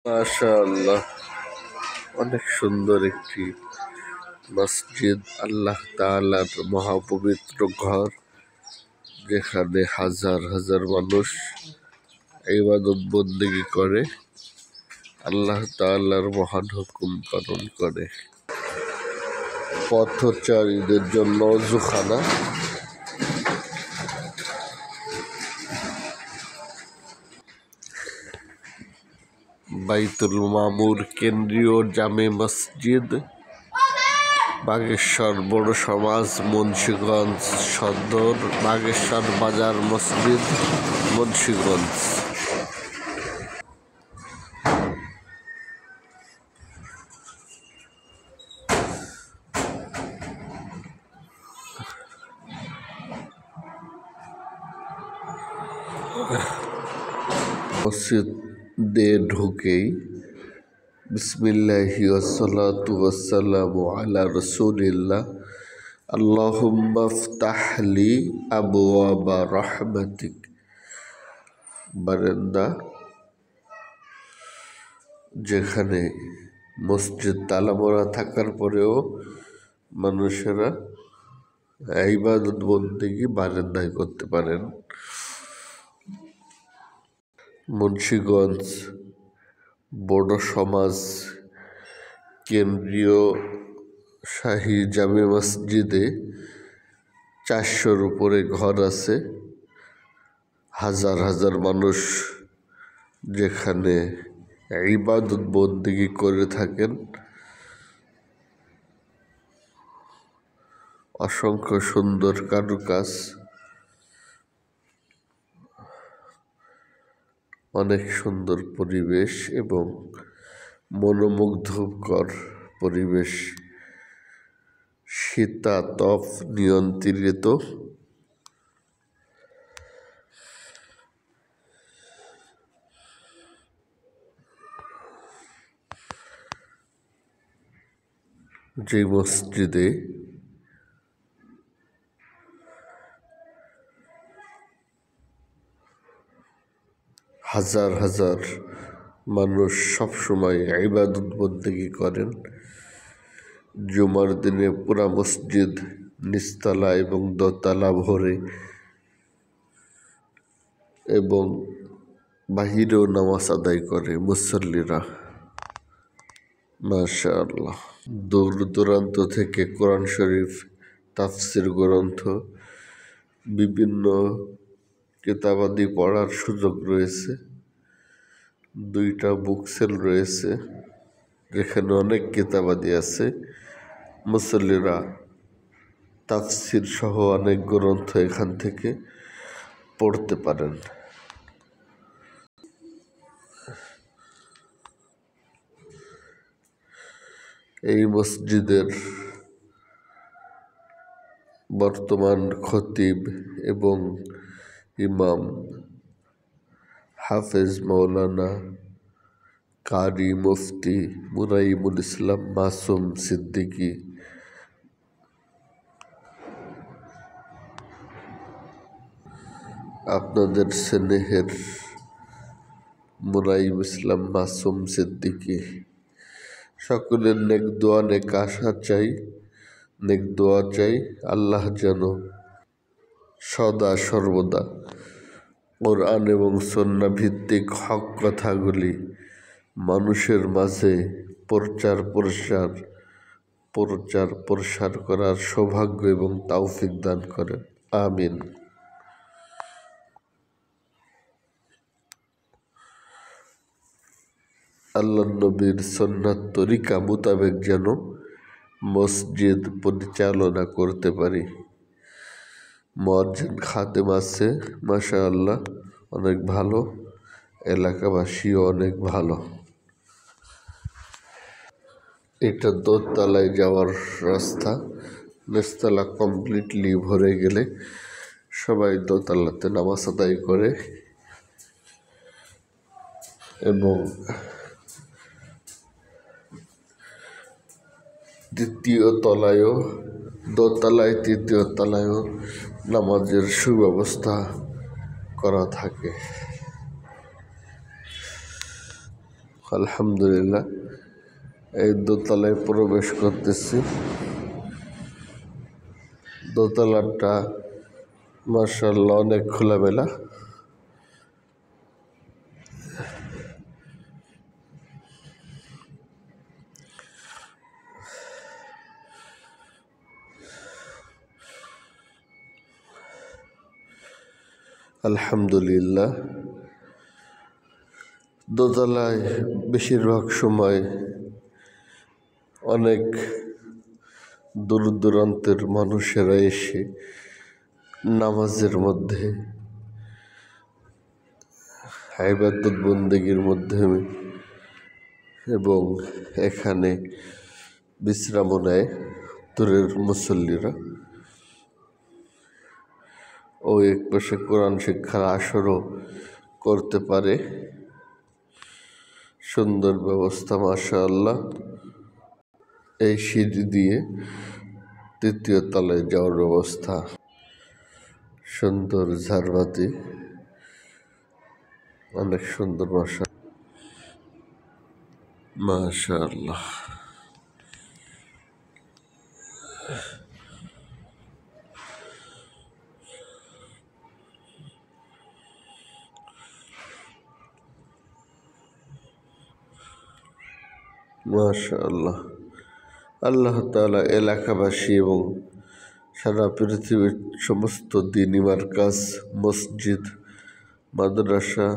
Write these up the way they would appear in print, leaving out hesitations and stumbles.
মাশাআল্লাহ, অনেক সুন্দর একটি মসজিদ, আল্লাহ তাআলার মহাপবিত্র ঘর, যেখানে হাজার হাজার মানুষ ইবাদত বন্দেগী করে, আল্লাহ তাআলার মহান হুকুম পালন করে। পথচারীদের জন্য অজুখানা, বাইতুল মামুর কেন্দ্রীয় জামে মসজিদ, বাগেশ্বর বড় সমাজ, মুন্সিগঞ্জ সদর, বাগেশ্বর বাজার মসজিদ, মুন্সিগঞ্জ। মসজিদে ঢুকেই বিসমিল্লাহি ওয়াসসালাতু ওয়াসসালামু আলা রাসূলিল্লাহ, আল্লাহুম্মা ইফতাহ লি আবওয়াবা রাহমাতিক, বারান্দা, যেখানে মসজিদ তালামারা থাকার পরেও মানুষেরা ইবাদত বন্দেগী বারান্দায় করতে পারেন। মুন্সিগঞ্জ বড় সমাজ কেন্দ্রীয় শাহী জামে মসজিদে 400-র উপরে ঘর আছে, হাজার হাজার মানুষ যেখানে ইবাদত বন্দেগী করে থাকেন। অসংখ্য সুন্দর কারুকাজ, অনেক সুন্দর পরিবেশ এবং মনোমুগ্ধকর পরিবেশ, শীতাতপ নিয়ন্ত্রিত। যে মসজিদে হাজার হাজার মানুষ সবসময় ইবাদত বন্দেগী করেন, জুমার দিনে পুরা মসজিদ নিচতলা এবং দোতলা ভরে এবং বাহিরেও নামাজ আদায় করে মুসল্লিরা। মাশাআল্লাহ, দূর দূরান্ত থেকে কোরআন শরীফ, তাফসির গ্রন্থ, বিভিন্ন কিতাবাদি পড়ার সুযোগ রয়েছে। 2টা বুক সেল রয়েছে যেখানে অনেক কিতাবাদি আছে। মুসল্লিরা তাফসির সহ অনেক গ্রন্থ এখান থেকে পড়তে পারেন। এই মসজিদের বর্তমান খতিব এবং ইমাম হাফেজ মাওলানা কারি মুফতি মুনাইমুল ইসলাম মাসুম সিদ্দিকী। আপনাদের স্নেহের মুনাইম ইসলাম মাসুম সিদ্দিকী। সকলের নেক দোয়া, নেক আশা চাই, নেক দোয়া চাই। আল্লাহ যেন সদা সর্বদা কোরআন এবং সুন্নাহ ভিত্তিক হক কথাগুলি মানুষের মাঝে প্রচার করার সৌভাগ্য এবং তৌফিক দান করেন। আমিন। আল্লাহ নবীর সুন্নাত তরিকা মোতাবেক যেন মসজিদ পরিচালনা করতে পারি। মুয়াজ্জিন খাদেম আছে, মাশাআল্লাহ, অনেক ভালো, এলাকাবাসীও অনেক ভালো। এটা দোতলায় যাওয়ার রাস্তা, নিচতলা কমপ্লিটলি ভরে গেলে সবাই দোতলাতে নামাজ আদায় করে এবং দোতলায় 3য় তলায়ও নামাজের সুব্যবস্থা করা থাকে। আলহামদুলিল্লাহ এই দোতলায় প্রবেশ করতেছি। দোতলাটা মাশাআল্লাহ অনেক খোলামেলা। আলহামদুলিল্লাহ দোতলায় বেশিরভাগ সময় অনেক দূর দূরান্তের মানুষেরা এসে নামাজের মধ্যে ইবাদত বন্দেগীর মধ্যে এবং এখানে বিশ্রামও নেয় দূরের মুসল্লিরা। ও এক পাশে কোরআন শিক্ষার আসরও করতে পারে। সুন্দর ব্যবস্থা মাশাআল্লাহ। এই সিঁড়ি দিয়ে তৃতীয় তলায় যাওয়ার ব্যবস্থা। সুন্দর ঝাড়বাতি, অনেক সুন্দর মাশাআল্লাহ। মাশাআল্লাহ আল্লাহ তাআলা এলাকাবাসী এবং সারা পৃথিবীর সমস্ত দ্বীনি মারকাজ, মসজিদ, মাদ্রাসা,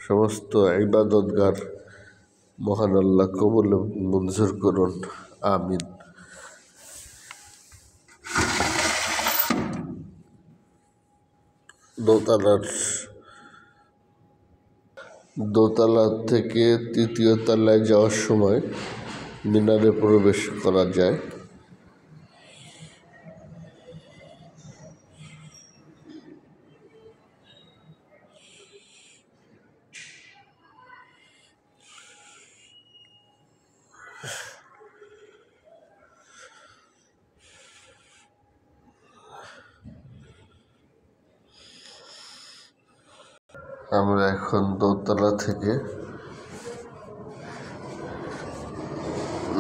সমস্ত ইবাদতগার মহান আল্লাহ কবুল এবং মঞ্জুর করুন, আমিন। দোতলা থেকে তৃতীয় তলায় যাওয়ার সময় মিনারে প্রবেশ করা যায়। আমরা এখন দোতলা থেকে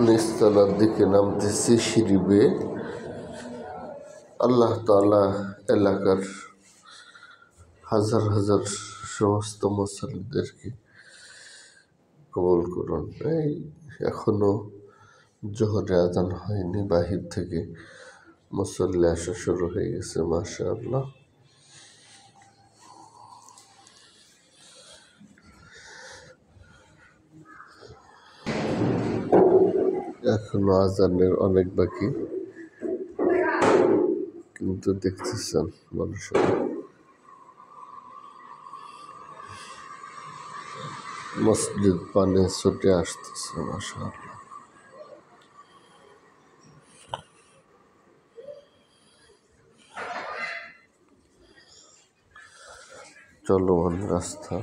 নিচতলার দিকে নামতেছি সিঁড়ি বেয়ে। আল্লাহ তাআলা এলাকার হাজার হাজার সমস্ত মুসল্লিদেরকে কবুল করুন। এই এখনো জোহরে আজান হয়নি, বাহির থেকে মুসল্লি আসা শুরু হয়ে গেছে মাশাআল্লাহ। এখনো আজানের অনেক বাকি, কিন্তু দেখতেছেন মানুষের মসজিদ পানে ছুটে আসতেছে মাশাআল্লাহ। চলমান রাস্তা।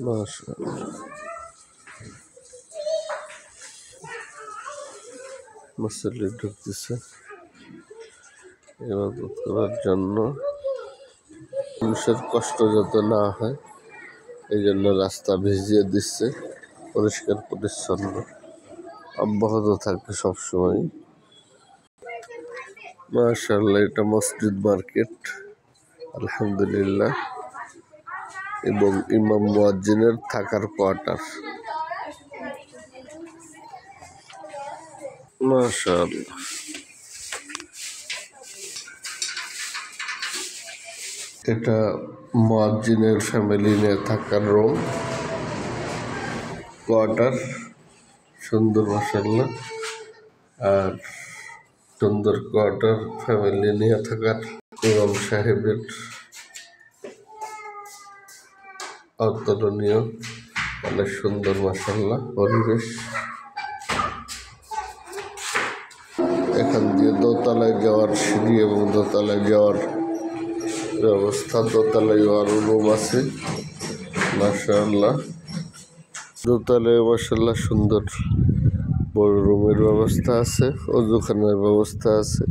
মাশাআল্লাহ মুসল্লি ঢুকতেছে ইবাদত করার জন্য। মানুষের কষ্ট যাতে না হয় এই জন্য রাস্তা ভিজিয়ে দিচ্ছে, পরিষ্কার পরিচ্ছন্ন অব্যাহত থাকবে সবসময়। মাশাআল্লাহ এটা মসজিদ মার্কেট আলহামদুলিল্লাহ, এবং ইমাম মুয়াজ্জিনের থাকার কোয়ার্টার। মাশাআল্লাহ এটা মুয়াজ্জিনের ফ্যামিলি নিয়ে থাকার রুম, কোয়ার্টার। সুন্দর মাশাআল্লাহ। আর সুন্দর কোয়ার্টার ফ্যামিলি নিয়ে থাকার ইমাম সাহেবের অতুলনীয়, অনেক সুন্দর মাশাআল্লাহ পরিবেশ। এখান দিয়ে দোতলায় যাওয়ার সিঁড়ি এবং দোতলায় যাওয়ার ব্যবস্থা। দোতলায় আরো রুম আছে মাশাআল্লাহ। দোতলায় মাশাআল্লাহ সুন্দর বড় রুমের ব্যবস্থা আছে, ওযুখানার ব্যবস্থা আছে।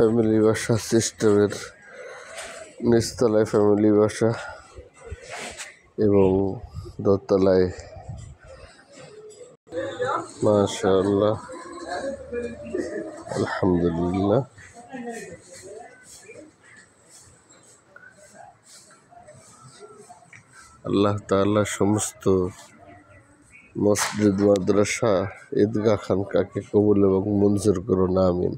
ফ্যামিলি বাসা সিস্টেমের, নিচতলায় ফ্যামিলি বাসা এবং দোতলায় মাশাআল্লাহ আলহামদুলিল্লাহ। আল্লাহ তাআলা সমস্ত মসজিদ, মাদ্রাসা, ঈদগাহ, খানকাকে কবুল এবং মঞ্জুর করুন, আমিন।